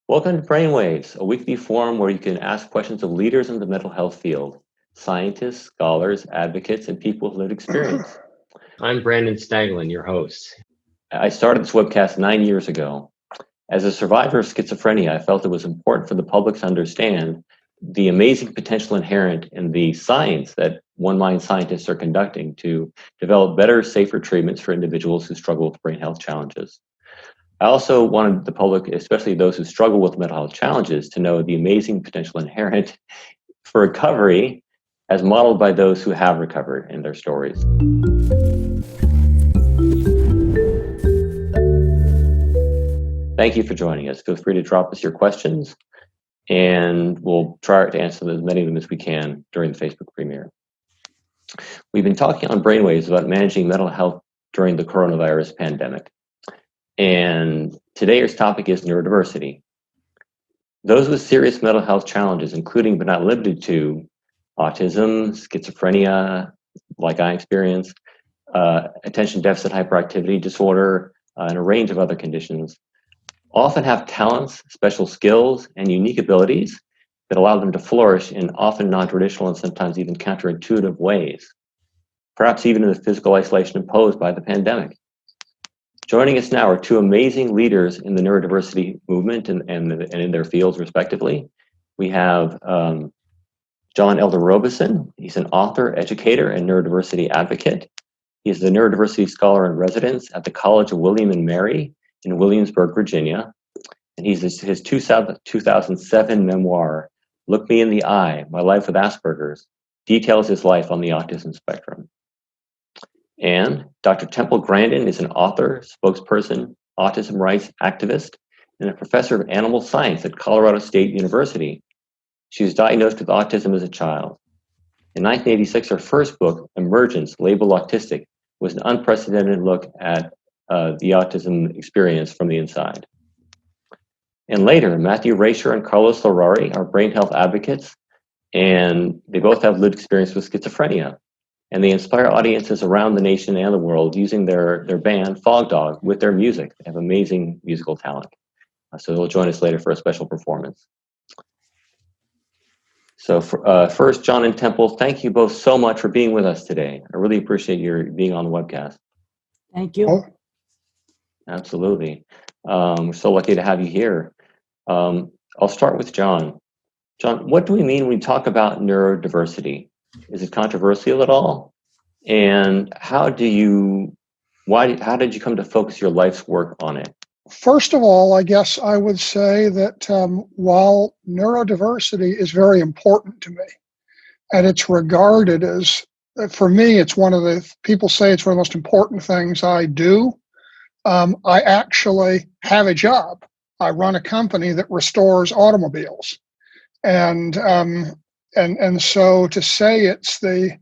Welcome to Brainwaves, a weekly forum where you can ask questions of leaders in the mental health field, scientists, scholars, advocates, and people with lived experience. I'm Brandon Staglin, your host. I started this webcast 9 years ago. As a survivor of schizophrenia, I felt it was important for the public to understand the amazing potential inherent in the science that one-mind scientists are conducting to develop better, safer treatments for individuals who struggle with brain health challenges. I also wanted the public, especially those who struggle with mental health challenges, to know the amazing potential inherent for recovery as modeled by those who have recovered in their stories. Thank you for joining us. Feel free to drop us your questions, and we'll try to answer as many of them as we can during the Facebook premiere. We've been talking on Brainwaves about managing mental health during the coronavirus pandemic. And today's topic is neurodiversity. Those with serious mental health challenges, including but not limited to autism, schizophrenia, like I experience, attention deficit hyperactivity disorder, and a range of other conditions, often have talents, special skills, and unique abilities that allow them to flourish in often non-traditional and sometimes even counterintuitive ways, perhaps even in the physical isolation imposed by the pandemic. Joining us now are two amazing leaders in the neurodiversity movement and in their fields, respectively. We have John Elder Robison. He's an author, educator, and neurodiversity advocate. He is the neurodiversity scholar in residence at the College of William and Mary in Williamsburg, Virginia. And his 2007 memoir, Look Me in the Eye, My Life with Asperger's, details his life on the autism spectrum. And Dr. Temple Grandin is an author, spokesperson, autism rights activist, and a professor of animal science at Colorado State University. She was diagnosed with autism as a child. In 1986, her first book, Emergence, Labeled Autistic, was an unprecedented look at the autism experience from the inside. And later, Matthew Rasher and Carlos Larari are brain health advocates, and they both have lived experience with schizophrenia. And they inspire audiences around the nation and the world using their band, FogDog, with their music. They have amazing musical talent. So they'll join us later for a special performance. So first, John and Temple, thank you both so much for being with us today. I really appreciate your being on the webcast. Thank you. Absolutely. We're so lucky to have you here. I'll start with John. John, what do we mean when we talk about neurodiversity? Is it controversial at all? And how did you come to focus your life's work on it? First of all, I guess I would say that while neurodiversity is very important to me, and it's regarded as, for me, it's one of the, people say it's one of the most important things I do. I actually have a job. I run a company that restores automobiles. And so to say it's the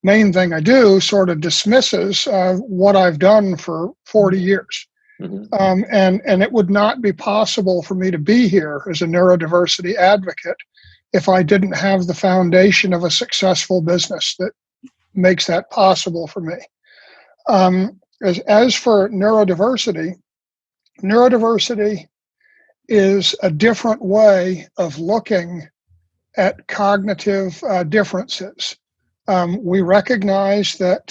main thing I do sort of dismisses what I've done for 40 years. Mm-hmm. And it would not be possible for me to be here as a neurodiversity advocate if I didn't have the foundation of a successful business that makes that possible for me. As for neurodiversity is a different way of looking at cognitive differences. We recognize that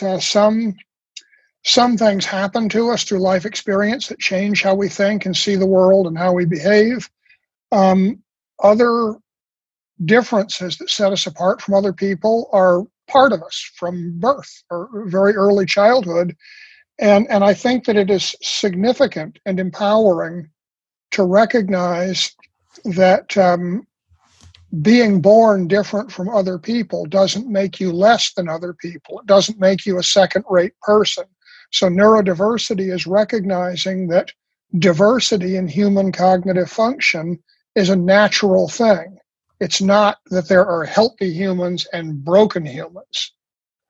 some things happen to us through life experience that change how we think and see the world and how we behave. Other differences that set us apart from other people are part of us from birth or very early childhood. And I think that it is significant and empowering to recognize that being born different from other people doesn't make you less than other people. It doesn't make you a second-rate person. So neurodiversity is recognizing that diversity in human cognitive function is a natural thing. It's not that there are healthy humans and broken humans.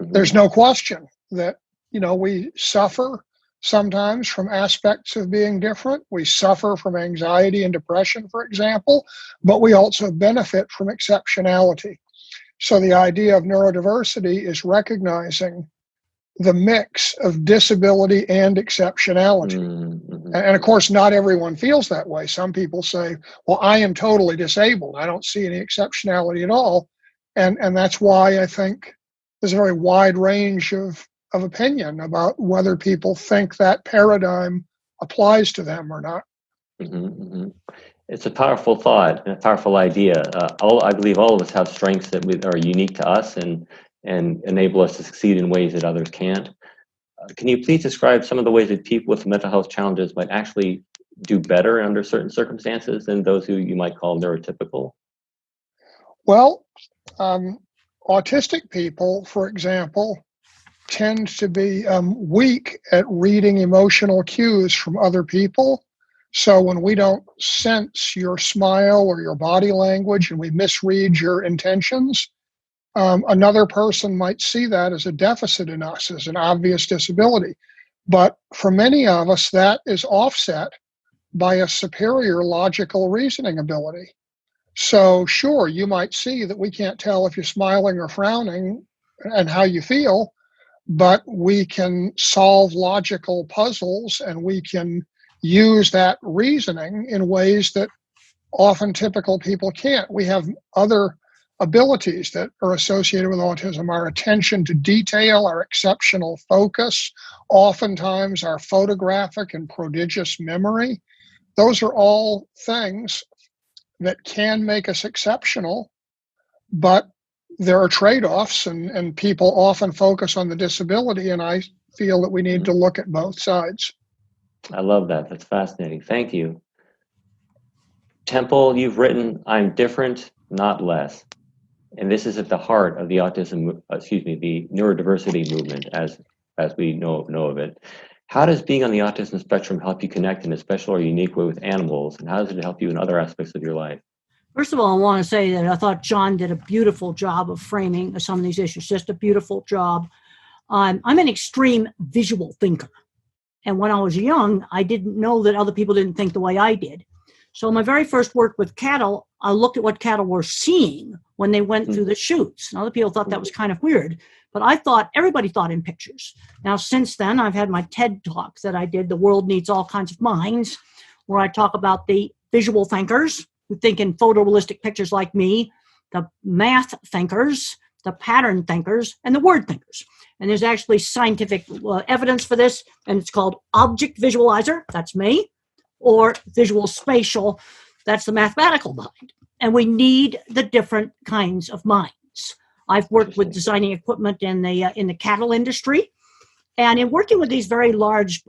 There's no question that, we suffer sometimes from aspects of being different. We suffer from anxiety and depression, for example, but we also benefit from exceptionality. So the idea of neurodiversity is recognizing the mix of disability and exceptionality. Mm-hmm. And of course, not everyone feels that way. Some people say, well, I am totally disabled. I don't see any exceptionality at all. And that's why I think there's a very wide range of opinion about whether people think that paradigm applies to them or not. Mm-hmm, mm-hmm. It's a powerful thought and a powerful idea. I believe all of us have strengths that are unique to us and enable us to succeed in ways that others can't. Can you please describe some of the ways that people with mental health challenges might actually do better under certain circumstances than those who you might call neurotypical? Well, autistic people, for example, tend to be weak at reading emotional cues from other people. So when we don't sense your smile or your body language and we misread your intentions, another person might see that as a deficit in us, as an obvious disability. But for many of us, that is offset by a superior logical reasoning ability. So sure, you might see that we can't tell if you're smiling or frowning and how you feel, but we can solve logical puzzles and we can use that reasoning in ways that often typical people can't. We have other abilities that are associated with autism: our attention to detail, our exceptional focus, oftentimes our photographic and prodigious memory. Those are all things that can make us exceptional, but there are trade-offs, and people often focus on the disability, and I feel that we need to look at both sides. I love that. That's fascinating. Thank you. Temple, you've written, "I'm different, not less." And this is at the heart of the the neurodiversity movement as we know of it. How does being on the autism spectrum help you connect in a special or unique way with animals? And how does it help you in other aspects of your life? First of all, I want to say that I thought John did a beautiful job of framing some of these issues, just a beautiful job. I'm an extreme visual thinker. And when I was young, I didn't know that other people didn't think the way I did. So my very first work with cattle, I looked at what cattle were seeing when they went through the chutes. And other people thought that was kind of weird, but I thought everybody thought in pictures. Now, since then, I've had my TED Talk that I did, "The World Needs All Kinds of Minds," where I talk about the visual thinkers who think in photorealistic pictures like me, the math thinkers, the pattern thinkers, and the word thinkers. And there's actually scientific evidence for this, and it's called object visualizer, that's me, or visual spatial, that's the mathematical mind. And we need the different kinds of minds. I've worked with designing equipment in the cattle industry, and in working with these very large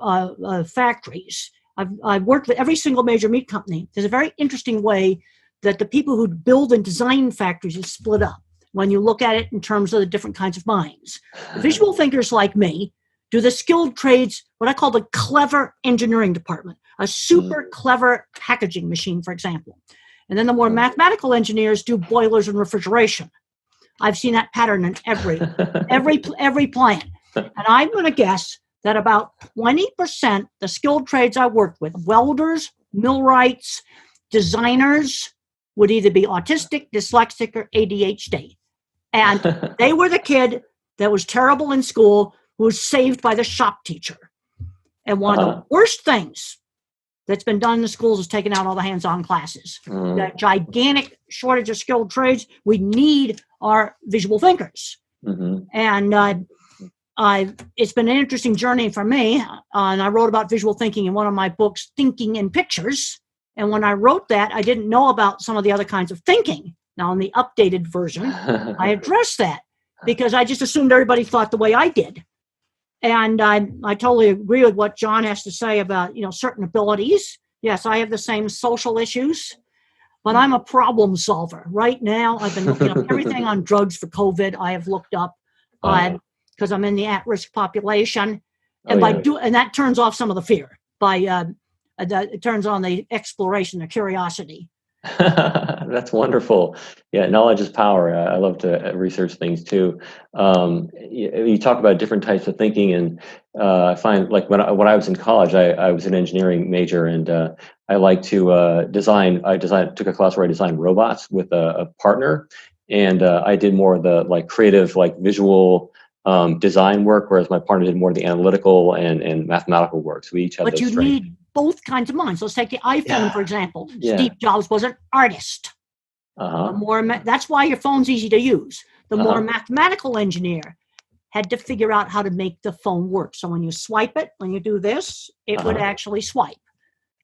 factories, I've worked with every single major meat company. There's a very interesting way that the people who build and design factories is split up when you look at it in terms of the different kinds of minds. Visual thinkers like me do the skilled trades, what I call the clever engineering department, a super clever packaging machine, for example. And then the more mathematical engineers do boilers and refrigeration. I've seen that pattern in every plant. And I'm going to guess that about 20% the skilled trades I worked with, welders, millwrights, designers, would either be autistic, dyslexic, or ADHD. And they were the kid that was terrible in school who was saved by the shop teacher. And one of the worst things that's been done in the schools is taking out all the hands-on classes. That gigantic shortage of skilled trades, we need our visual thinkers. And it's been an interesting journey for me. And I wrote about visual thinking in one of my books, Thinking in Pictures. And when I wrote that, I didn't know about some of the other kinds of thinking. Now, in the updated version, I addressed that because I just assumed everybody thought the way I did. And I totally agree with what John has to say about, certain abilities. Yes, I have the same social issues, but I'm a problem solver. Right now, I've been looking up everything on drugs for COVID. I have looked up because I'm in the at-risk population, and and that turns off some of the fear. It turns on the exploration, the curiosity. That's wonderful. Yeah, knowledge is power. I love to research things too. You talk about different types of thinking, and I find like when I was in college, I was an engineering major, and I like to design. Took a class where I designed robots with a partner, and I did more of the creative, visual design work, whereas my partner did more of the analytical and mathematical work. So we each had But those you strengths. need both kinds of minds. Let's take the iPhone, for example. Yeah. Steve Jobs was an artist. Uh-huh. That's why your phone's easy to use. The more Uh-huh. mathematical engineer had to figure out how to make the phone work. So when you swipe it, when you do this, it would actually swipe.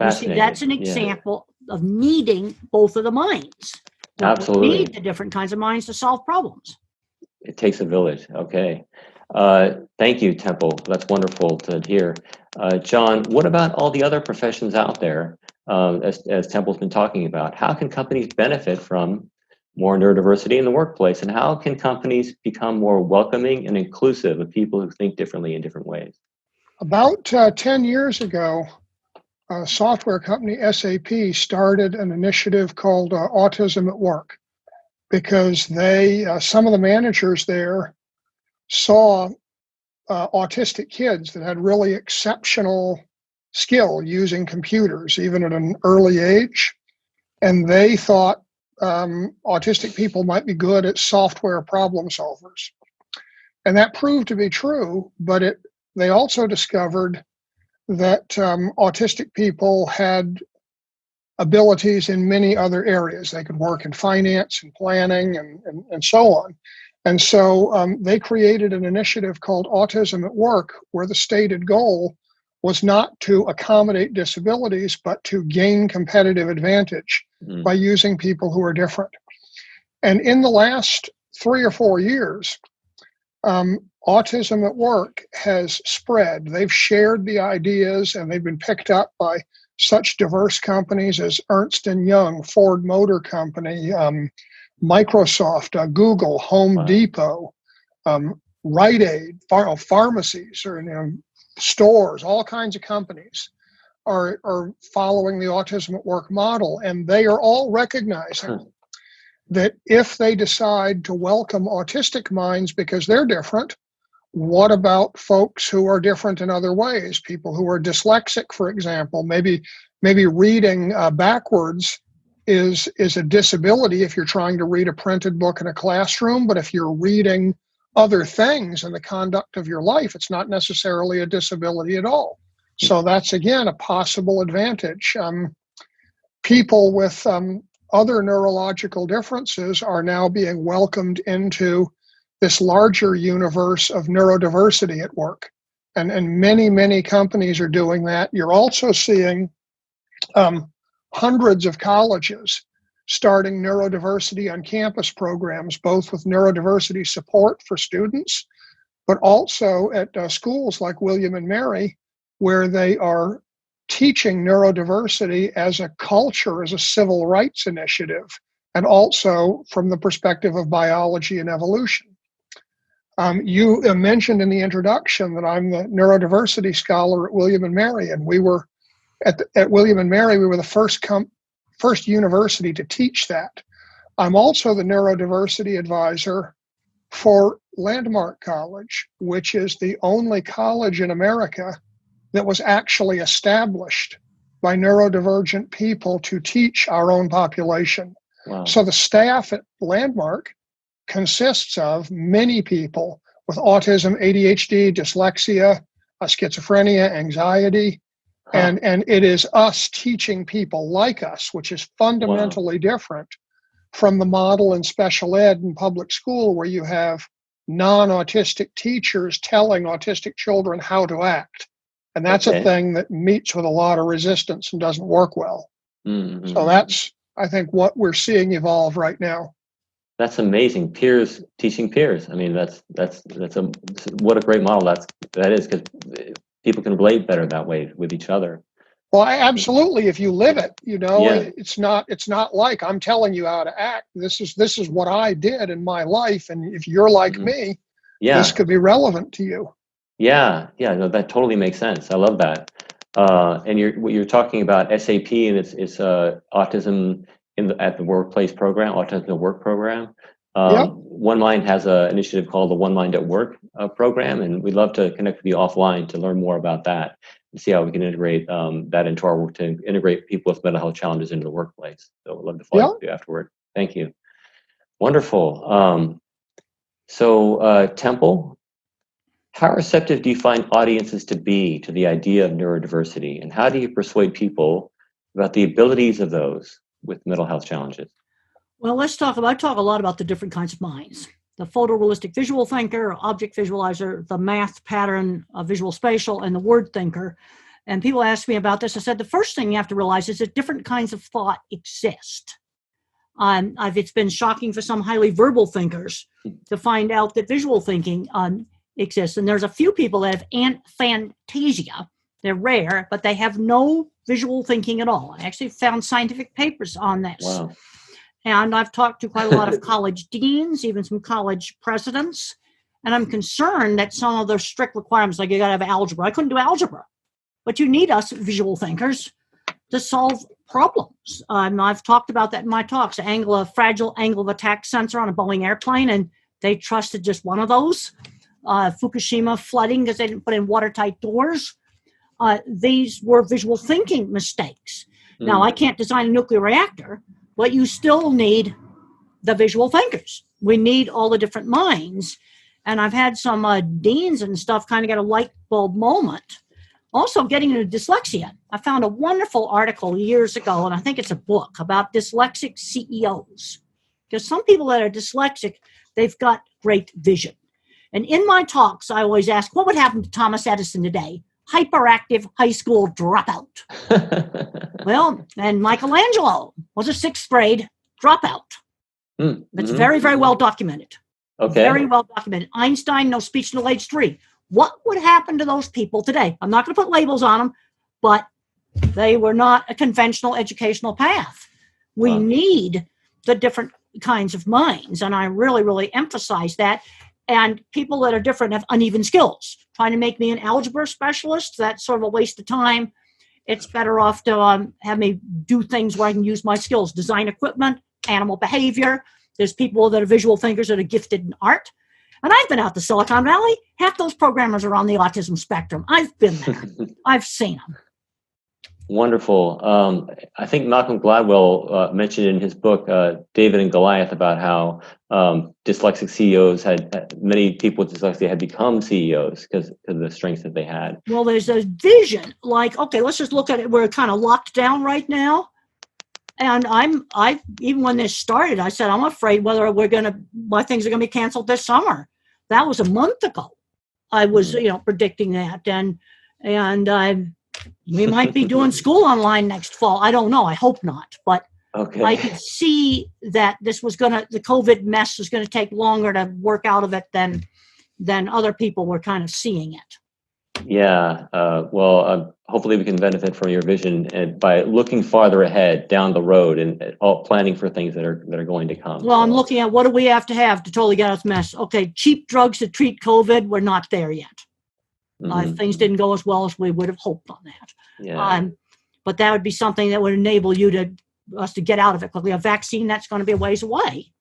You see, that's an example of needing both of the minds. Absolutely. We need the different kinds of minds to solve problems. It takes a village. Okay. Thank you, Temple. That's wonderful to hear. John, what about all the other professions out there, as Temple's been talking about? How can companies benefit from more neurodiversity in the workplace? And how can companies become more welcoming and inclusive of people who think differently in different ways? About 10 years ago, a software company, SAP, started an initiative called Autism at Work, because some of the managers there saw autistic kids that had really exceptional skill using computers, even at an early age. And they thought autistic people might be good at software problem solvers. And that proved to be true, but they also discovered that autistic people had abilities in many other areas. They could work in finance and planning and so on. And so they created an initiative called Autism at Work, where the stated goal was not to accommodate disabilities, but to gain competitive advantage by using people who are different. And in the last 3 or 4 years, Autism at Work has spread. They've shared the ideas, and they've been picked up by such diverse companies as Ernst & Young, Ford Motor Company, Microsoft, Google, Home Depot, Rite Aid, pharmacies, or stores. All kinds of companies are following the Autism at Work model, and they are all recognizing that if they decide to welcome autistic minds because they're different, what about folks who are different in other ways? People who are dyslexic, for example. Maybe reading backwards is a disability if you're trying to read a printed book in a classroom, but if you're reading other things in the conduct of your life, it's not necessarily a disability at all. So that's, again, a possible advantage. People with other neurological differences are now being welcomed into this larger universe of neurodiversity at work. And many, many companies are doing that. You're also seeing hundreds of colleges starting neurodiversity on campus programs, both with neurodiversity support for students, but also at schools like William and Mary, where they are teaching neurodiversity as a culture, as a civil rights initiative, and also from the perspective of biology and evolution. You mentioned in the introduction that I'm the neurodiversity scholar at William and Mary, and we were at William and Mary, we were the first university to teach that. I'm also the neurodiversity advisor for Landmark College, which is the only college in America that was actually established by neurodivergent people to teach our own population. Wow. So the staff at Landmark consists of many people with autism, ADHD, dyslexia, schizophrenia, anxiety, and it is us teaching people like us, which is fundamentally different from the model in special ed and public school, where you have non-autistic teachers telling autistic children how to act. And that's a thing that meets with a lot of resistance and doesn't work well. Mm-hmm. So that's, I think, what we're seeing evolve right now. That's amazing. Peers teaching peers. I mean, that's what a great model that is, because people can relate better that way with each other. Well, absolutely. If you live it, it's not like I'm telling you how to act. This is what I did in my life, and if you're like me, this could be relevant to you. Yeah, no, that totally makes sense. I love that. And what you're talking about SAP, and it's autism at the workplace program, Autism at Work program. One Mind has an initiative called the One Mind at Work program, and we'd love to connect with you offline to learn more about that and see how we can integrate that into our work, to integrate people with mental health challenges into the workplace. So we'd love to follow up with you afterward. Thank you. Wonderful. So Temple, How receptive do you find audiences to be to the idea of neurodiversity, and how do you persuade people about the abilities of those with mental health challenges? Well, I talk a lot about the different kinds of minds. The photorealistic visual thinker, object visualizer, the math pattern, visual spatial, and the word thinker. And people ask me about this. I said, the first thing you have to realize is that different kinds of thought exist. It's been shocking for some highly verbal thinkers to find out that visual thinking exists. And there's a few people that have aphantasia. They're rare, but they have no visual thinking at all. I actually found scientific papers on this. Wow. And I've talked to quite a lot of college deans, even some college presidents. And I'm concerned that some of those strict requirements, like you got to have algebra. I couldn't do algebra, but you need us visual thinkers to solve problems. I've talked about that in my talks, a fragile angle of attack sensor on a Boeing airplane, and they trusted just one of those. Fukushima flooding because they didn't put in watertight doors. These were visual thinking mistakes. Now, I can't design a nuclear reactor, but you still need the visual thinkers. We need all the different minds. And I've had some deans and stuff kind of get a light bulb moment. Also getting into dyslexia. I found a wonderful article years ago, and I think it's a book about dyslexic CEOs. Because some people that are dyslexic, they've got great vision. And in my talks, I always ask, what would happen to Thomas Edison today? Hyperactive high school dropout. Well, and Michelangelo was a 6th grade dropout. That's very, very well documented. Okay. Very well documented. Einstein, no speech until age 3. What would happen to those people today? I'm not going to put labels on them, but they were not a conventional educational path. We need the different kinds of minds, and I really, really emphasize that. And people that are different have uneven skills. Trying to make me an algebra specialist, that's sort of a waste of time. It's better off to have me do things where I can use my skills, design equipment, animal behavior. There's people that are visual thinkers that are gifted in art. And I've been out to Silicon Valley. Half those programmers are on the autism spectrum. I've been there. I've seen them. Wonderful. I think Malcolm Gladwell mentioned in his book, David and Goliath, about how dyslexic CEOs many people with dyslexia had become CEOs because of the strengths that they had. Well, there's a vision like, okay, let's just look at it. We're kind of locked down right now. And I even when this started, I said, I'm afraid whether my things are going to be canceled this summer. That was a month ago. I was, predicting that. And we might be doing school online next fall. I don't know. I hope not. But okay. I could see that the COVID mess was going to take longer to work out of it than other people were kind of seeing it. Yeah. Hopefully we can benefit from your vision and by looking farther ahead down the road and planning for things that are going to come. Well, I'm looking at what do we have to totally get us mess. Okay, cheap drugs to treat COVID. We're not there yet. Things didn't go as well as we would have hoped on that. Yeah. But that would be something that would enable us to get out of it quickly. A vaccine, that's going to be a ways away.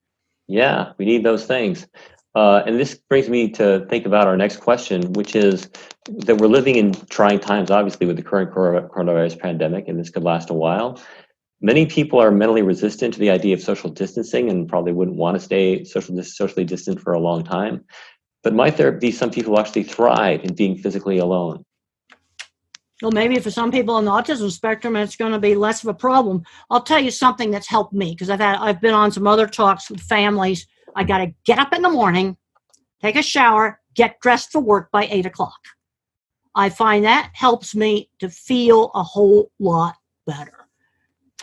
Yeah, we need those things. And this brings me to think about our next question, which is that we're living in trying times, obviously, with the current coronavirus pandemic, and this could last a while. Many people are mentally resistant to the idea of social distancing and probably wouldn't want to stay socially distant for a long time. But might there be some people who actually thrive in being physically alone? Well, maybe for some people on the autism spectrum, it's going to be less of a problem. I'll tell you something that's helped me because I've been on some other talks with families. I got to get up in the morning, take a shower, get dressed for work by 8 o'clock. I find that helps me to feel a whole lot better.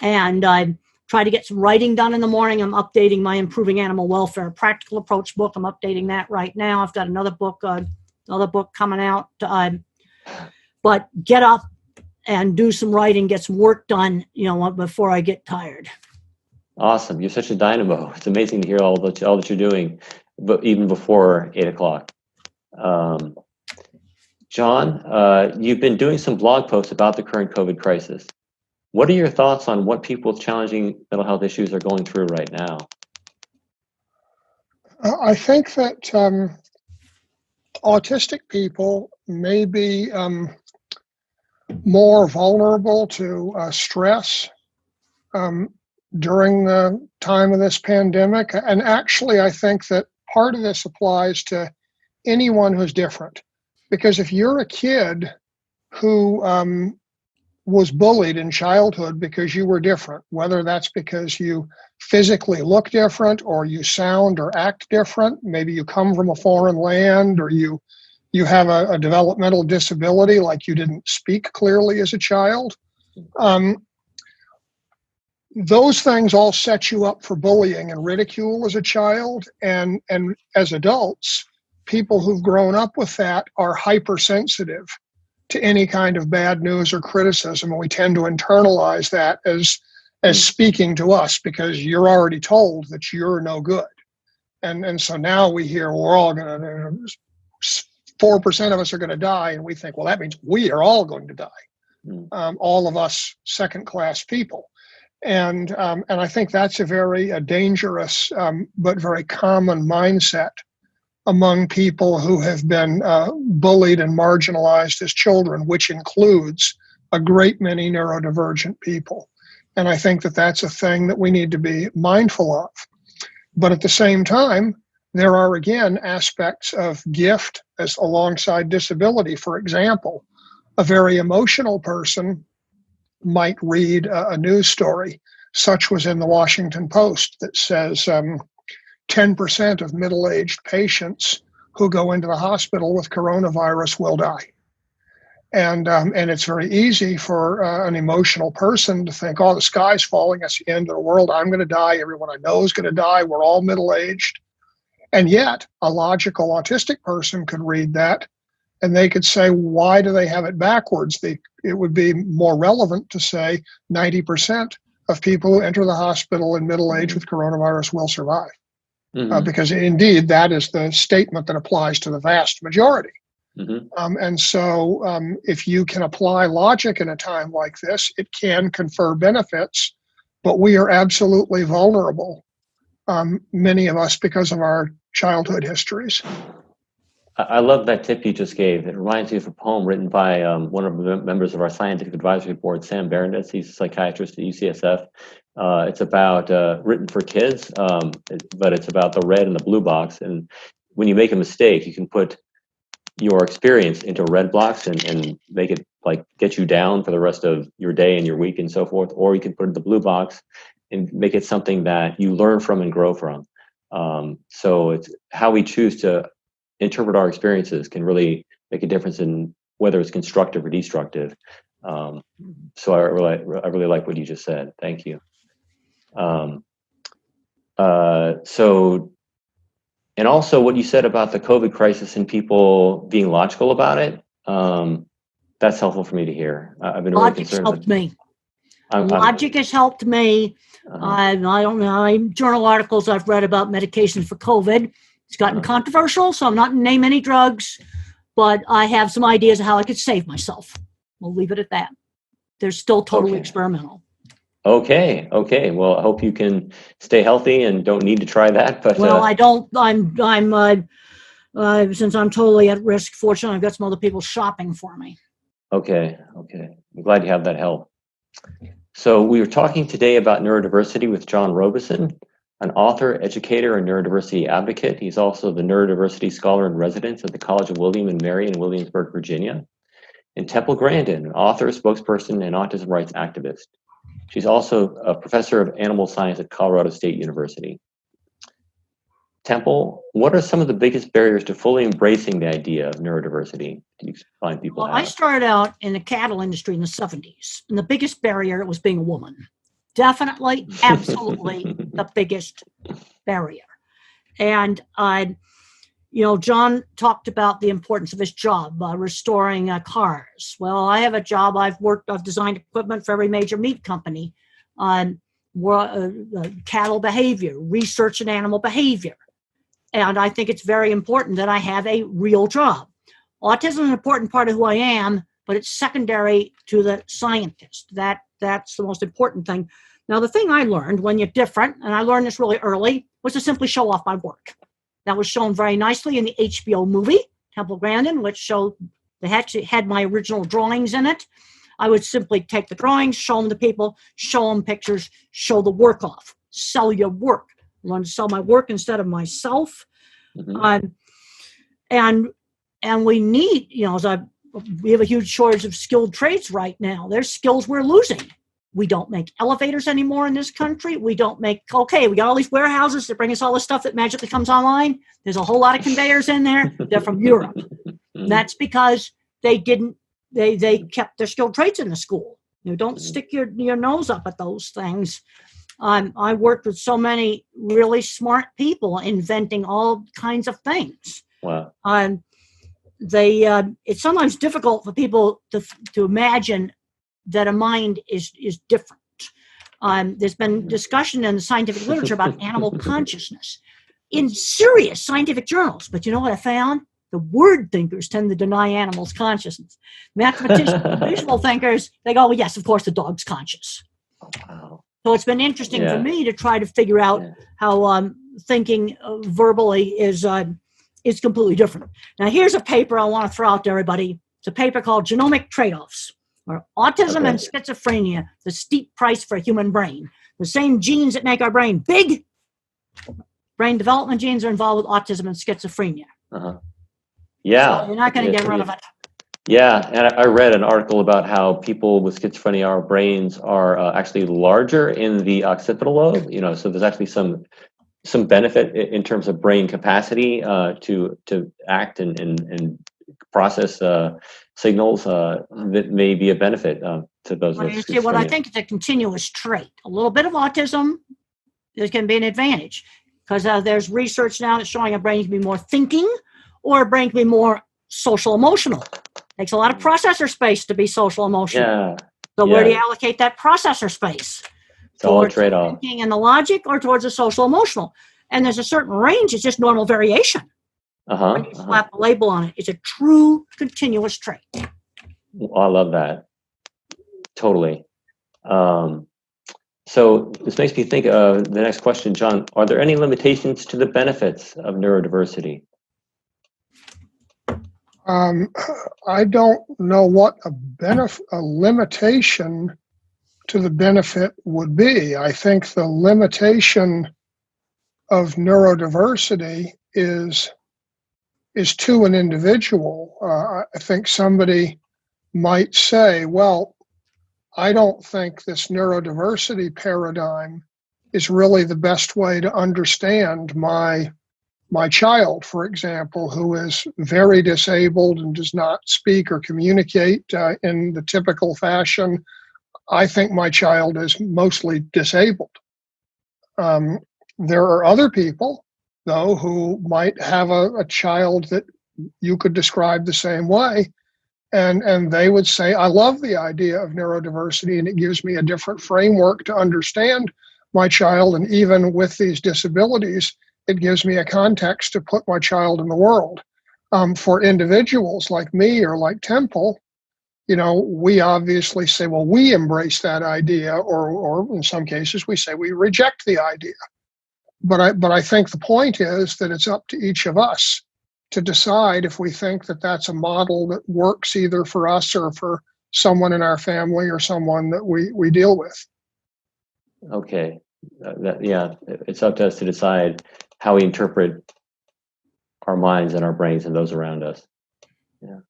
And I try to get some writing done in the morning. I'm updating my Improving Animal Welfare Practical Approach book. I'm updating that right now. I've got another book coming out. But get up and do some writing, get some work done, before I get tired. Awesome. You're such a dynamo. It's amazing to hear all that you're doing, but even before 8 o'clock. John, you've been doing some blog posts about the current COVID crisis. What are your thoughts on what people with challenging mental health issues are going through right now? I think that autistic people may be more vulnerable to stress during the time of this pandemic. And actually, I think that part of this applies to anyone who's different. Because if you're a kid who was bullied in childhood because you were different, whether that's because you physically look different or you sound or act different, maybe you come from a foreign land, or you have a developmental disability, like you didn't speak clearly as a child, those things all set you up for bullying and ridicule as a child. And as adults, people who've grown up with that are hypersensitive to any kind of bad news or criticism, and we tend to internalize that as speaking to us, because you're already told that you're no good. And so now we hear we're all going to, 4% of us are going to die, and we think, well, that means we are all going to die, all of us second-class people. And I think that's a very dangerous but very common mindset among people who have been bullied and marginalized as children, which includes a great many neurodivergent people. And I think that that's a thing that we need to be mindful of. But at the same time, there are, again, aspects of gift as alongside disability. For example, a very emotional person might read a news story, such was in the Washington Post, that says 10% of middle-aged patients who go into the hospital with coronavirus will die. And it's very easy for an emotional person to think, oh, the sky's falling, it's the end of the world, I'm going to die, everyone I know is going to die, we're all middle-aged. And yet, a logical autistic person could read that, and they could say, why do they have it backwards? It would be more relevant to say 90% of people who enter the hospital in middle age with coronavirus will survive. Because indeed, that is the statement that applies to the vast majority. And so if you can apply logic in a time like this, it can confer benefits, but we are absolutely vulnerable, many of us, because of our childhood histories. I love that tip you just gave. It reminds me of a poem written by one of the members of our scientific advisory board, Sam Berenditz. He's a psychiatrist at UCSF. It's about written for kids, but it's about the red and the blue box. And when you make a mistake, you can put your experience into a red box and make it like get you down for the rest of your day and your week and so forth. Or you can put it in the blue box and make it something that you learn from and grow from. So it's how we choose to interpret our experiences can really make a difference in whether it's constructive or destructive. So I really like what you just said. Thank you. So, and also what you said about the COVID crisis and people being logical about it. That's helpful for me to hear. I've been really Logic's concerned. helped me. Logic has helped me. I don't know, journal articles I've read about medications for COVID. It's gotten controversial, so I'm not going to name any drugs, but I have some ideas of how I could save myself. We'll leave it at that. They're still totally experimental. Okay. Well, I hope you can stay healthy and don't need to try that. But well, I don't. I'm since I'm totally at risk. Fortunately, I've got some other people shopping for me. Okay. I'm glad you have that help. So we were talking today about neurodiversity with John Robison, an author, educator, and neurodiversity advocate. He's also the neurodiversity scholar in residence at the College of William and Mary in Williamsburg, Virginia. And Temple Grandin, an author, spokesperson, and autism rights activist. She's also a professor of animal science at Colorado State University. Temple, what are some of the biggest barriers to fully embracing the idea of neurodiversity? Do you find people Well, I started out in the cattle industry in the 70s, and the biggest barrier was being a woman. Definitely, absolutely the biggest barrier. And John talked about the importance of his job, restoring cars. Well, I have a job. I've designed equipment for every major meat company on cattle behavior, research and animal behavior. And I think it's very important that I have a real job. Autism is an important part of who I am, but it's secondary to the scientist. That's the most important thing. Now, the thing I learned when you're different, and I learned this really early, was to simply show off my work. That was shown very nicely in the HBO movie, Temple Grandin, which showed they actually had my original drawings in it. I would simply take the drawings, show them to people, show them pictures, show the work off, sell your work. I learned to sell my work instead of myself. And and we need, we have a huge shortage of skilled trades right now. There's skills we're losing. We don't make elevators anymore in this country. We don't make, we got all these warehouses that bring us all the stuff that magically comes online. There's a whole lot of conveyors in there. They're from Europe. And that's because they kept their skilled trades in the school. Don't stick your nose up at those things. I worked with so many really smart people inventing all kinds of things. Wow. It's sometimes difficult for people to imagine that a mind is different. There's been discussion in the scientific literature about animal consciousness in serious scientific journals. But you know what I found? The word thinkers tend to deny animals' consciousness. Mathematicians and visual thinkers, they go, well, yes, of course, the dog's conscious. Wow. So it's been interesting for me to try to figure out how thinking verbally is completely different. Now, here's a paper I want to throw out to everybody. It's a paper called Genomic Trade-offs, or Autism and Schizophrenia, the Steep Price for a Human Brain. The same genes that make our brain big, brain development genes, are involved with autism and schizophrenia. Uh-huh. Yeah. So you're not going to get rid of it. Yeah, and I read an article about how people with schizophrenia, our brains are actually larger in the occipital lobe. So there's actually some benefit in terms of brain capacity to act and process signals that may be a benefit to those with schizophrenia. What I think is a continuous trait. A little bit of autism, there can be an advantage, because there's research now that's showing a brain can be more thinking, or a brain can be more social emotional. Takes a lot of processor space to be social emotional. Yeah. So where do you allocate that processor space? It's all a trade-off. Thinking and the logic, or towards the social emotional? And there's a certain range. It's just normal variation. When you slap a label on it, it's a true continuous trait. Well, I love that. Totally. So this makes me think of the next question, John. Are there any limitations to the benefits of neurodiversity? I don't know what a limitation to the benefit would be. I think the limitation of neurodiversity is to an individual. I think somebody might say, well, I don't think this neurodiversity paradigm is really the best way to understand my child, for example, who is very disabled and does not speak or communicate in the typical fashion. I think my child is mostly disabled. There are other people, though, who might have a child that you could describe the same way, and they would say, I love the idea of neurodiversity, and it gives me a different framework to understand my child, and even with these disabilities, it gives me a context to put my child in the world. For individuals like me or like Temple, we obviously say, well, we embrace that idea, or in some cases we say we reject the idea. But I think the point is that it's up to each of us to decide if we think that that's a model that works either for us or for someone in our family or someone that we deal with. Okay. It's up to us to decide how we interpret our minds and our brains and those around us. Yeah.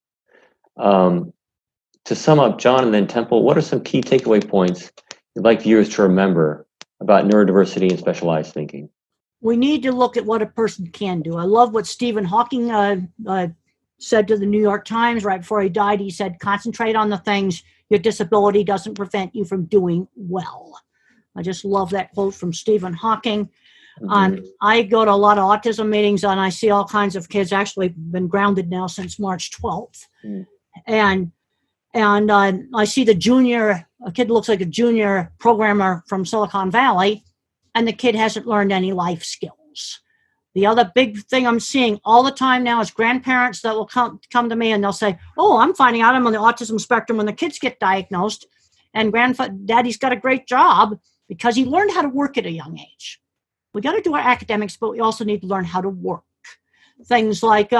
To sum up, John and then Temple, what are some key takeaway points you'd like viewers to remember about neurodiversity and specialized thinking? We need to look at what a person can do. I love what Stephen Hawking said to the New York Times right before he died. He said, concentrate on the things your disability doesn't prevent you from doing well. I just love that quote from Stephen Hawking. I go to a lot of autism meetings, and I see all kinds of kids. Actually been grounded now since March 12th. And I see a kid looks like a junior programmer from Silicon Valley, and the kid hasn't learned any life skills. The other big thing I'm seeing all the time now is grandparents that will come to me and they'll say, oh, I'm finding out I'm on the autism spectrum when the kids get diagnosed, and daddy's got a great job because he learned how to work at a young age. We got to do our academics, but we also need to learn how to work. Things like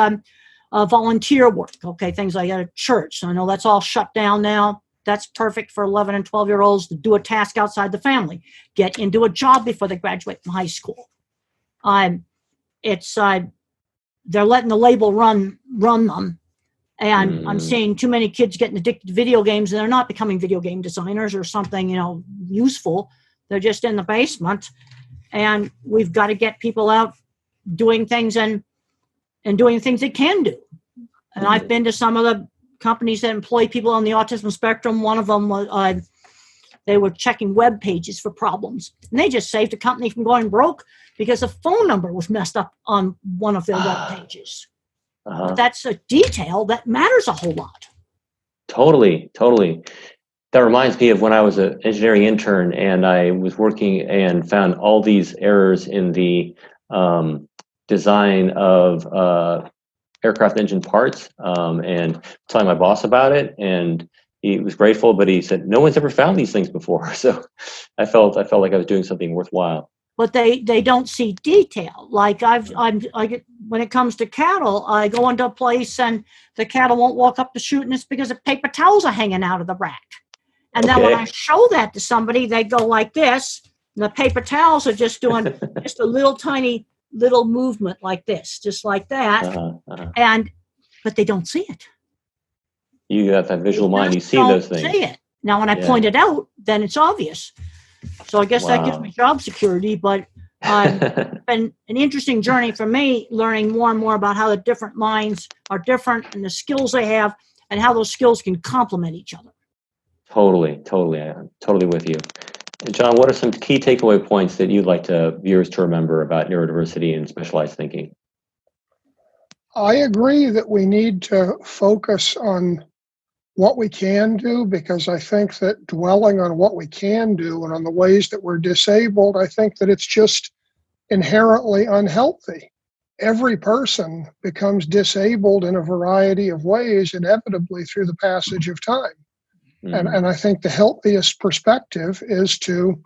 volunteer work, things like at a church. I know that's all shut down now. That's perfect for 11 and 12-year-olds to do a task outside the family, get into a job before they graduate from high school. they're letting the label run them. And I'm seeing too many kids getting addicted to video games, and they're not becoming video game designers or something, useful. They're just in the basement. And we've got to get people out doing things and doing things they can do. And I've been to some of the companies that employ people on the autism spectrum. One of them was, they were checking web pages for problems. And they just saved a company from going broke because a phone number was messed up on one of their web pages. But that's a detail that matters a whole lot. Totally. That reminds me of when I was an engineering intern and I was working and found all these errors in the design of aircraft engine parts, and telling my boss about it, and he was grateful, but he said, no one's ever found these things before. So I felt like I was doing something worthwhile. But they don't see detail. Like I get, when it comes to cattle, I go into a place and the cattle won't walk up to shoot, and it's because the paper towels are hanging out of the rack. And then when I show that to somebody, they go like this, and the paper towels are just doing just a little tiny little movement like this, just like that. But they don't see it. You got that visual mind. You see those things. See it. Now, when I point it out, then it's obvious. So I guess that gives me job security, but it's been an interesting journey for me, learning more and more about how the different minds are different and the skills they have and how those skills can complement each other. Totally. I'm totally with you. And John, what are some key takeaway points that you'd like viewers to remember about neurodiversity and specialized thinking? I agree that we need to focus on what we can do, because I think that dwelling on what we can do and on the ways that we're disabled, I think that it's just inherently unhealthy. Every person becomes disabled in a variety of ways, inevitably through the passage of time. And I think the healthiest perspective is to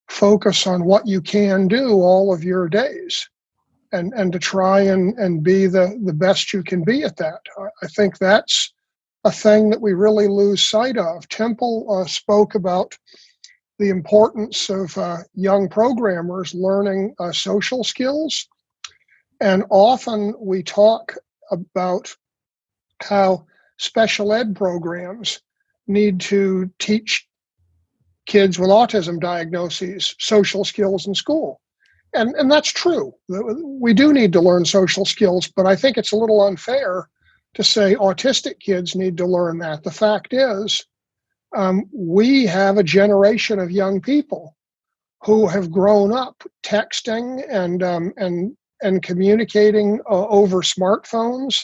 focus on what you can do all of your days and to try and be the best you can be at that. I think that's a thing that we really lose sight of. Temple spoke about the importance of young programmers learning social skills. And often we talk about how special ed programs need to teach kids with autism diagnoses social skills in school. And that's true. We do need to learn social skills, but I think it's a little unfair to say autistic kids need to learn that. The fact is, we have a generation of young people who have grown up texting and communicating over smartphones.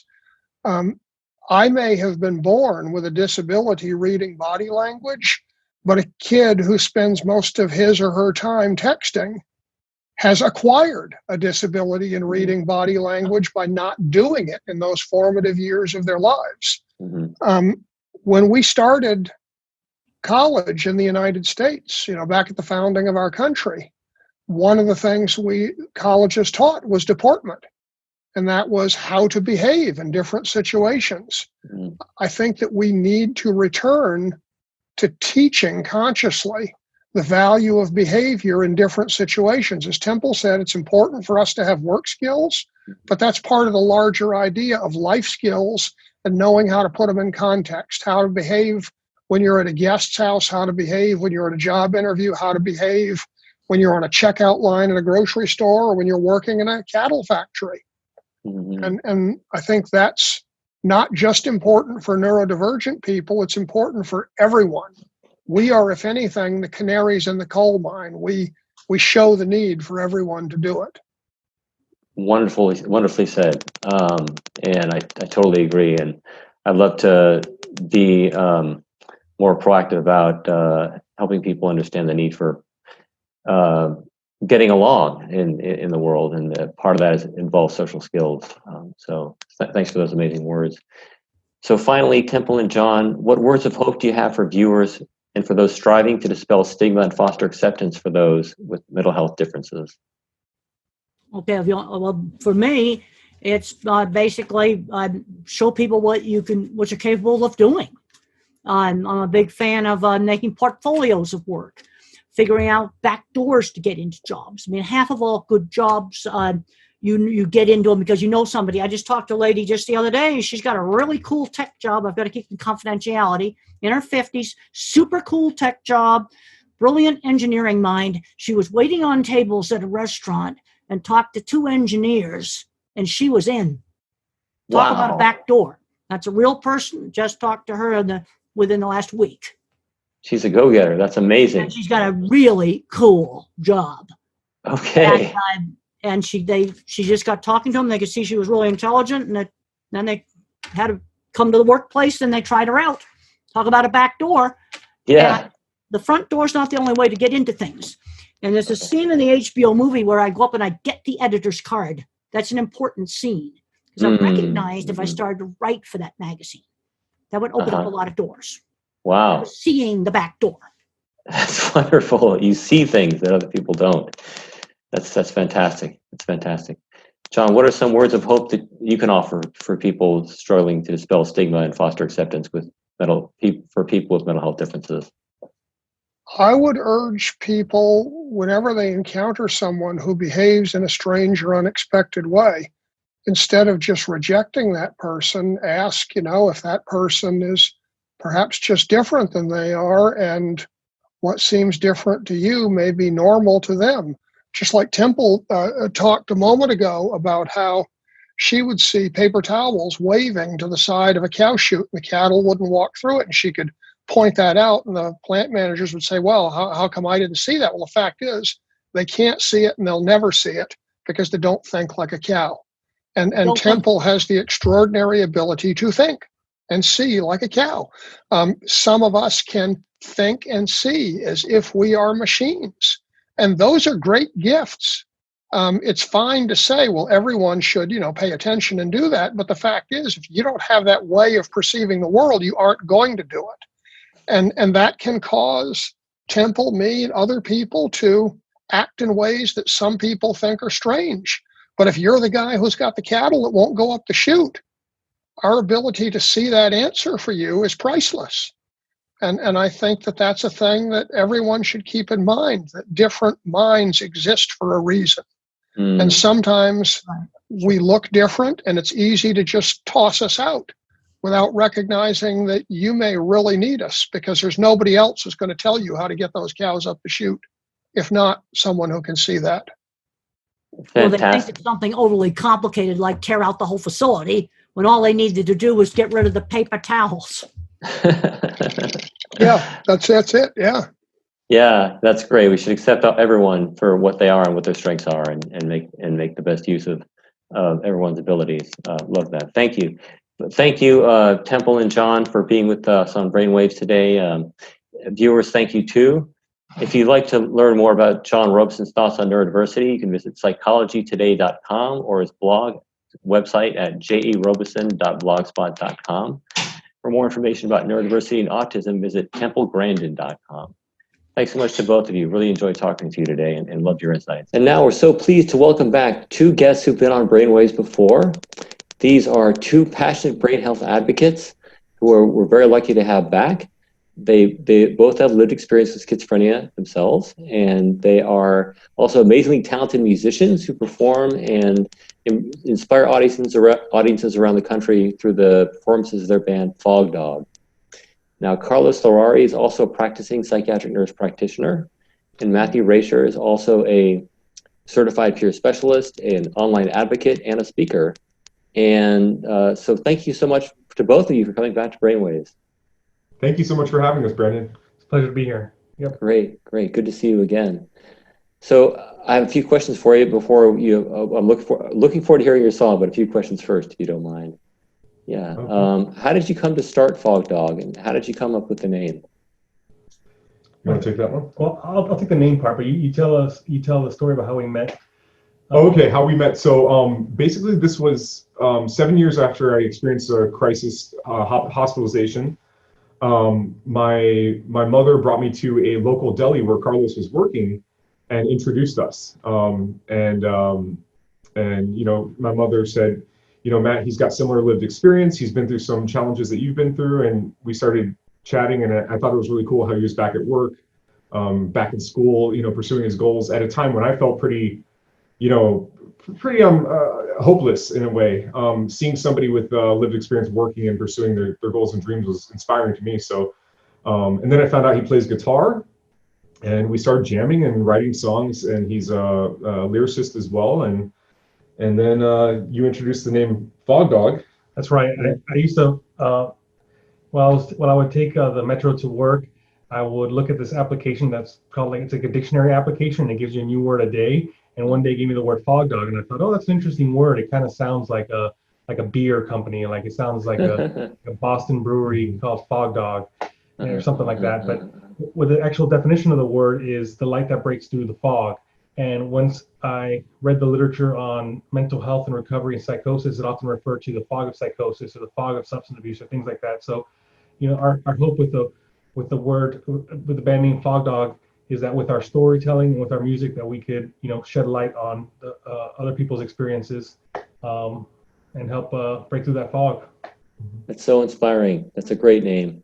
I may have been born with a disability reading body language, but a kid who spends most of his or her time texting has acquired a disability in reading body language by not doing it in those formative years of their lives. When we started college in the United States, back at the founding of our country, one of the things colleges taught was deportment. And that was how to behave in different situations. I think that we need to return to teaching consciously the value of behavior in different situations. As Temple said, it's important for us to have work skills, but that's part of the larger idea of life skills and knowing how to put them in context, how to behave when you're at a guest's house, how to behave when you're at a job interview, how to behave when you're on a checkout line at a grocery store or when you're working in a cattle factory. And I think that's not just important for neurodivergent people, it's important for everyone. We are, if anything, the canaries in the coal mine. We show the need for everyone to do it. Wonderfully said. And I totally agree. And I'd love to be more proactive about helping people understand the need for getting along in the world, and part of that involves social skills. So thanks for those amazing words. So finally, Temple and John, what words of hope do you have for viewers and for those striving to dispel stigma and foster acceptance for those with mental health differences? Okay, well, for me, it's basically show people what you're capable of doing. I'm a big fan of making portfolios of work, figuring out back doors to get into jobs. I mean, half of all good jobs, you get into them because you know somebody. I just talked to a lady just the other day. She's got a really cool tech job. I've got to keep the confidentiality. In her 50s, super cool tech job, brilliant engineering mind. She was waiting on tables at a restaurant and talked to 2 engineers, and she was in. Talk about a back door. That's a real person. Just talked to her within the last week. She's a go-getter. That's amazing. And she's got a really cool job. Okay. And she just got talking to them. They could see she was really intelligent, and then they had to come to the workplace and they tried her out. Talk about a back door. Yeah. And the front door is not the only way to get into things. And there's a scene in the HBO movie where I go up and I get the editor's card. That's an important scene because I recognized if I started to write for that magazine, that would open up a lot of doors. Wow. Seeing the back door. That's wonderful. You see things that other people don't. That's fantastic. That's fantastic. John, what are some words of hope that you can offer for people struggling to dispel stigma and foster acceptance for people with mental health differences? I would urge people, whenever they encounter someone who behaves in a strange or unexpected way, instead of just rejecting that person, ask, if that person is perhaps just different than they are, and what seems different to you may be normal to them. Just like Temple talked a moment ago about how she would see paper towels waving to the side of a cow chute, and the cattle wouldn't walk through it, and she could point that out, and the plant managers would say, well, how come I didn't see that? Well, the fact is, they can't see it, and they'll never see it because they don't think like a cow. And Temple has the extraordinary ability to think and see like a cow. Some of us can think and see as if we are machines. And those are great gifts. It's fine to say, well, everyone should, pay attention and do that. But the fact is, if you don't have that way of perceiving the world, you aren't going to do it. And that can cause Temple, me, and other people to act in ways that some people think are strange. But if you're the guy who's got the cattle that won't go up the chute, our ability to see that answer for you is priceless. And I think that that's a thing that everyone should keep in mind, that different minds exist for a reason. And sometimes we look different, and it's easy to just toss us out without recognizing that you may really need us, because there's nobody else who's going to tell you how to get those cows up the chute, if not someone who can see that. Well, they think it's something overly complicated, like tear out the whole facility, when all they needed to do was get rid of the paper towels. Yeah, that's it. Yeah. Yeah, that's great. We should accept everyone for what they are and what their strengths are, and make the best use of everyone's abilities. Love that. Thank you. Thank you, Temple and John, for being with us on Brainwaves today. Viewers, thank you too. If you'd like to learn more about John Robison's thoughts on neurodiversity, you can visit psychologytoday.com or his blog website at jerobison.blogspot.com. For more information about neurodiversity and autism, visit templegrandin.com. Thanks so much to both of you. Really enjoyed talking to you today and loved your insights. And now we're so pleased to welcome back 2 guests who've been on Brainwaves before. These are 2 passionate brain health advocates who we're very lucky to have back. They both have lived experience with schizophrenia themselves, and they are also amazingly talented musicians who perform and inspire audiences around the country through the performances of their band FogDog. Now, Carlos Lorari is also a practicing psychiatric nurse practitioner, and Matthew Rasher is also a certified peer specialist, an online advocate, and a speaker. And so thank you so much to both of you for coming back to Brainwaves. Thank you so much for having us, Brandon. It's a pleasure to be here. Yep. Great. Good to see you again. So I have a few questions for you before you. I'm looking forward to hearing your song, but a few questions first, if you don't mind. Yeah. Okay. How did you come to start FogDog, and how did you come up with the name? You want to take that one? Well, I'll take the name part, but you tell the story about how we met. Okay, how we met. So basically, this was 7 years after I experienced a crisis hospitalization. My mother brought me to a local deli where Carlos was working and introduced us. And my mother said, Matt, he's got similar lived experience. He's been through some challenges that you've been through. And we started chatting, and I thought it was really cool how he was back at work, back in school, pursuing his goals at a time when I felt pretty pretty hopeless in a way. Seeing somebody with lived experience working and pursuing their goals and dreams was inspiring to me. So, and then I found out he plays guitar, and we started jamming and writing songs. And he's a lyricist as well. And then you introduced the name FogDog. That's right. I used to, when I would take the metro to work, I would look at this application that's called, like, it's like a dictionary application. It gives you a new word a day. And one day it gave me the word FogDog, and I thought, oh, that's an interesting word. It kind of sounds like a beer company, like it sounds like a Boston brewery called FogDog, or something like that. But with the actual definition of the word is the light that breaks through the fog. And once I read the literature on mental health and recovery and psychosis, it often referred to the fog of psychosis or the fog of substance abuse or things like that. So, our hope with the band name FogDog is that with our storytelling and with our music, that we could, shed light on the, other people's experiences, and help break through that fog. That's so inspiring. That's a great name.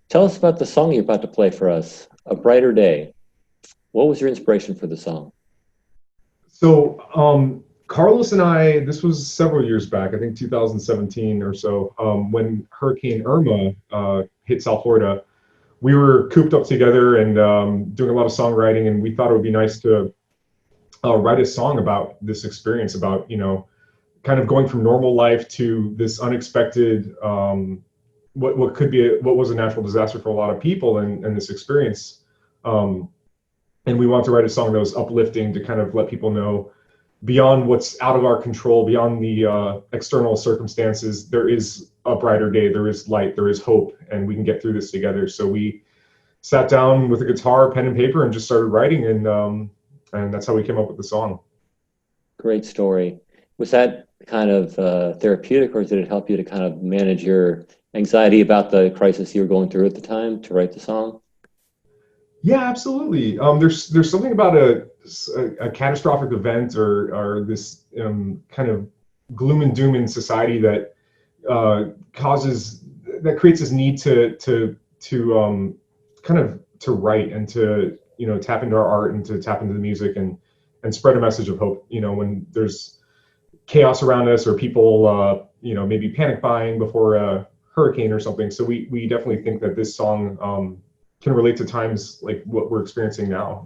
Tell us about the song you're about to play for us, A Brighter Day. What was your inspiration for the song? So Carlos and I, this was several years back, I think 2017 or so, when Hurricane Irma hit South Florida. We were cooped up together and doing a lot of songwriting, and we thought it would be nice to write a song about this experience, about, kind of going from normal life to this unexpected, what was a natural disaster for a lot of people, and this experience. And we wanted to write a song that was uplifting, to kind of let people know, beyond what's out of our control, beyond the external circumstances, there is a brighter day, there is light, there is hope, and we can get through this together. So we sat down with a guitar, pen and paper, and just started writing, and that's how we came up with the song. Great story. Was that kind of therapeutic, or did it help you to kind of manage your anxiety about the crisis you were going through at the time to write the song? Yeah, absolutely. There's something about a catastrophic event or this kind of gloom and doom in society that creates this need to write and to tap into our art and to tap into the music and spread a message of hope. When there's chaos around us, or people maybe panic buying before a hurricane or something. So we definitely think that this song can relate to times like what we're experiencing now,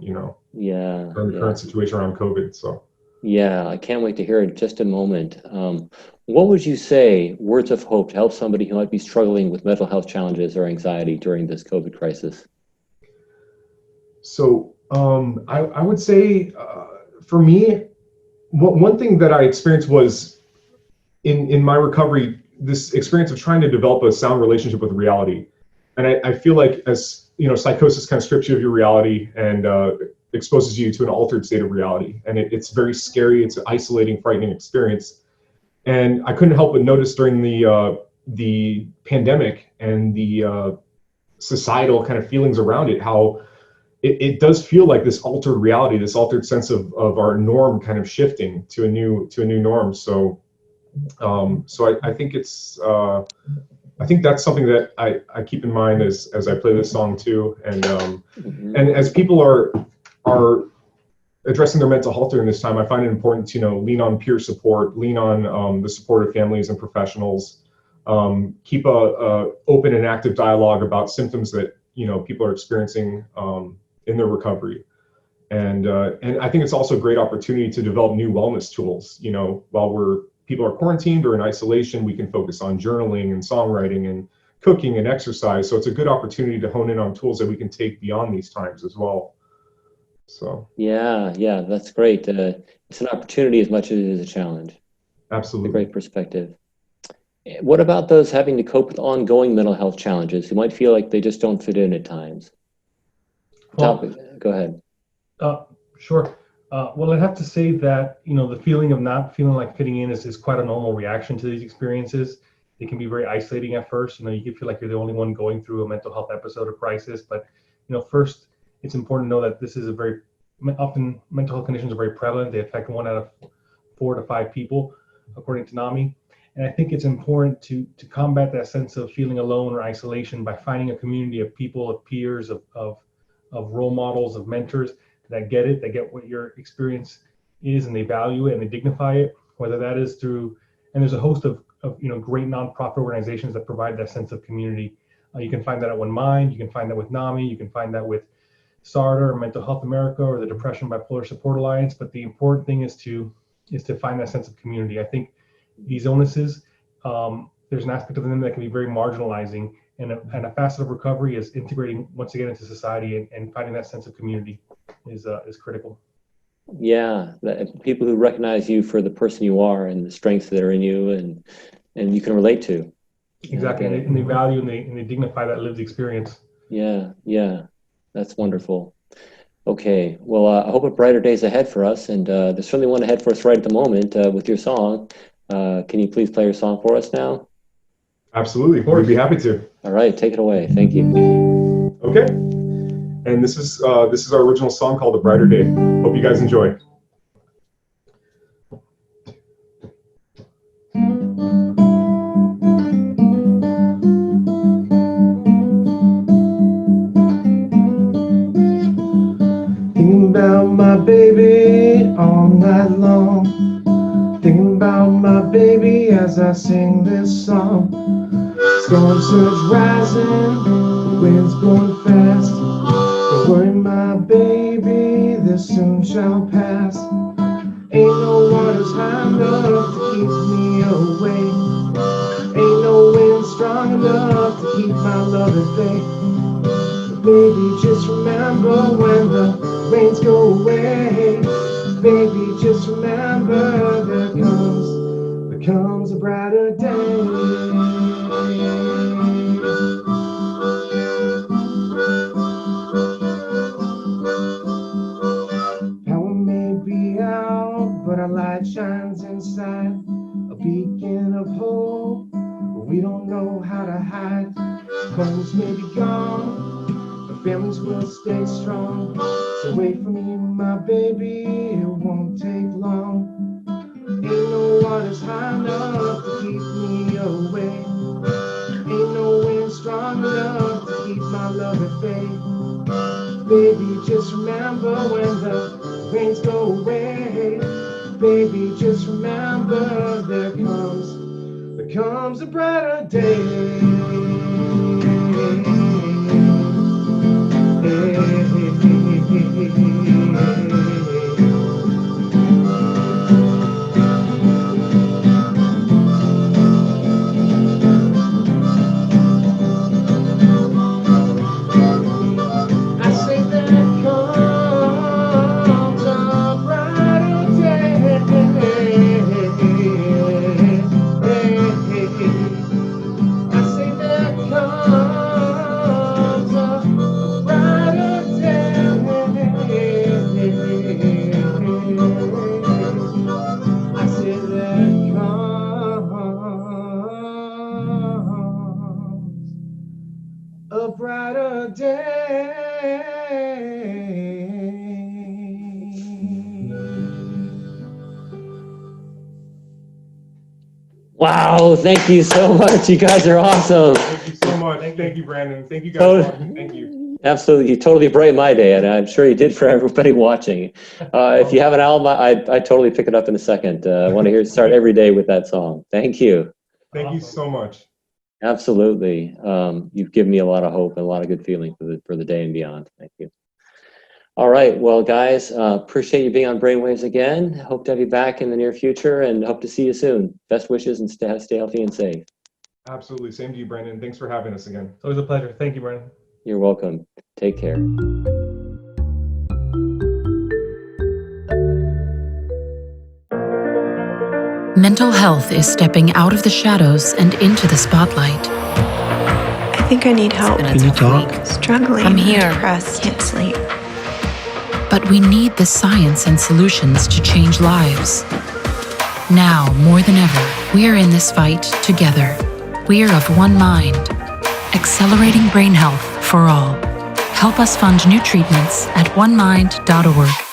Yeah. or the current situation around COVID. So. Yeah, I can't wait to hear it in just a moment. What would you say, words of hope, to help somebody who might be struggling with mental health challenges or anxiety during this COVID crisis? So I would say, for me, one thing that I experienced was in my recovery, this experience of trying to develop a sound relationship with reality. And I feel like, as psychosis kind of strips you of your reality and exposes you to an altered state of reality. And it's very scary. It's an isolating, frightening experience. And I couldn't help but notice during the pandemic and the societal kind of feelings around it, how it does feel like this altered reality, this altered sense of our norm kind of shifting to a new norm. So I think I think that's something that I keep in mind as I play this song too. And and as people are addressing their mental health during this time, I find it important to lean on peer support, lean on the support of families and professionals, keep a open and active dialogue about symptoms that people are experiencing in their recovery. And I think it's also a great opportunity to develop new wellness tools. While people are quarantined or in isolation, we can focus on journaling and songwriting and cooking and exercise. So it's a good opportunity to hone in on tools that we can take beyond these times as well. So yeah, that's great. It's an opportunity as much as it is a challenge. Absolutely. A great perspective. What about those having to cope with ongoing mental health challenges who might feel like they just don't fit in at times? Well, Go ahead. Sure. Well, I'd have to say that, the feeling of not feeling like fitting in is quite a normal reaction to these experiences. It can be very isolating at first. You can feel like you're the only one going through a mental health episode or crisis. But, first, it's important to know that this is often mental health conditions are very prevalent. They affect 1 out of 4 to 5 people, according to NAMI. And I think it's important to combat that sense of feeling alone or isolation by finding a community of people, of peers, of role models, of mentors that get it, that get what your experience is, and they value it and they dignify it, whether that is through, and there's a host of great nonprofit organizations that provide that sense of community. You can find that at One Mind, you can find that with NAMI, you can find that with SARDA or Mental Health America or the Depression Bipolar Support Alliance. But the important thing is to find that sense of community. I think these illnesses, there's an aspect of them that can be very marginalizing, and a facet of recovery is integrating once again into society and finding that sense of community is critical. Yeah, people who recognize you for the person you are and the strengths that are in you and you can relate to. Exactly, and they value and they dignify that lived experience. Yeah, that's wonderful. Okay, well, I hope a brighter days ahead for us, and there's certainly one ahead for us right at the moment with your song. Can you please play your song for us now? Absolutely, we'd be happy to. All right, take it away. Thank you. Okay, and this is our original song called "A Brighter Day." Hope you guys enjoy. Thinking about my baby all night long. Thinking about my baby as I sing this song. Storm surge rising, the wind's blowing fast. Don't worry, my baby, this soon shall pass. Ain't no waters high enough to keep me away. Ain't no wind strong enough to keep my love at bay. But baby, just remember when the rains go away. Baby, just remember there comes a brighter day. Power may be out, but our light shines inside. A beacon of hope, but we don't know how to hide. Homes may be gone, but families will stay strong. So wait for me, my baby, it won't take long. Ain't no waters high enough to keep me away. Ain't no wind strong enough to keep my love at bay. Baby, just remember when the rains go away. Baby, just remember there comes a brighter day. A brighter day. Wow, thank you so much. You guys are awesome. Thank you so much. Thank you, Brandon. Thank you guys for watching. Thank you. Absolutely, you totally brightened my day, and I'm sure you did for everybody watching. If you have an album, I totally pick it up in a second. I want to hear it start every day with that song. Thank you. Thank you so much. Absolutely. You've given me a lot of hope and a lot of good feeling for the day and beyond. Thank you. All right. Well, guys, appreciate you being on Brainwaves again. Hope to have you back in the near future and hope to see you soon. Best wishes and stay healthy and safe. Absolutely. Same to you, Brandon. Thanks for having us again. It's always a pleasure. Thank you, Brandon. You're welcome. Take care. Mental health is stepping out of the shadows and into the spotlight. I think I need help. Can you talk? Struggling. I'm here. Depressed. Can't sleep. But we need the science and solutions to change lives. Now, more than ever, we are in this fight together. We are of one mind, accelerating brain health for all. Help us fund new treatments at onemind.org.